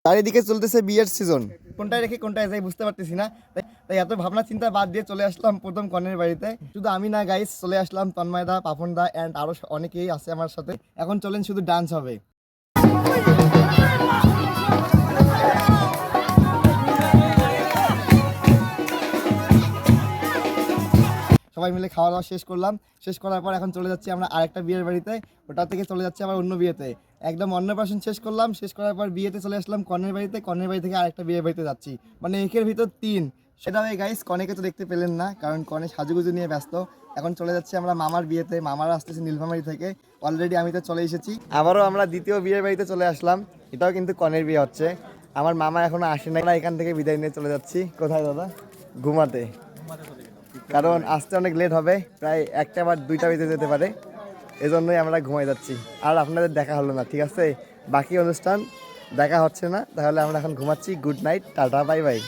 চারিদিকে চলতেছে বিয়ের সিজন, কোনটায় রেখে কোনটায় যাই বুঝতে পারতেছি না। তাই এত ভাবনা চিন্তা বাদ দিয়ে চলে আসলাম প্রথম কনের বাড়িতে। শুধু আমি না গাইস, চলে আসলাম তন্ময় দা, পাপন দা অ্যান্ড আরো অনেকেই আছে আমার সাথে। এখন চলেন শুধু ডান্স হবে। সবাই মিলে খাওয়া দাওয়া শেষ করলাম। শেষ করার পর এখন চলে যাচ্ছি আমরা আরেকটা বিয়ের বাড়িতে, ওটা থেকে চলে যাচ্ছি আবার অন্য বিয়েতে। একদম অন্নপ্রাশন শেষ করলাম, শেষ করার পর বিয়েতে চলে আসলাম কনের বাড়িতে, কনের বাড়ি থেকে আরেকটা বিয়ের বাড়িতে যাচ্ছি, মানে একের ভিতর তিন। সেটা হয় গাইস, কনেকে তো দেখতে পেলেন না কারণ কনে সাজুগুজু নিয়ে ব্যস্ত। এখন চলে যাচ্ছি আমরা মামার বিয়েতে, মামারা আসতেছে নীলফামারী থেকে, অলরেডি আমি তো চলে এসেছি। আবারও আমরা দ্বিতীয় বিয়ের বাড়িতে চলে আসলাম, এটাও কিন্তু কনের বিয়ে হচ্ছে। আমার মামা এখনো আসে নাই, আমরা এখান থেকে বিদায় নিয়ে চলে যাচ্ছি কোথায় দাদা? ঘুমাতে, কারণ আসতে অনেক লেট হবে, প্রায় 1টা বা 2টা বেজে যেতে পারে, এজন্যই আমরা ঘুমাই যাচ্ছি। আর আপনাদের দেখা হলো না, ঠিক আছে? বাকি অনুষ্ঠান দেখা হচ্ছে না, তাহলে আমরা এখন ঘুমাচ্ছি। Good night, tata, bye bye.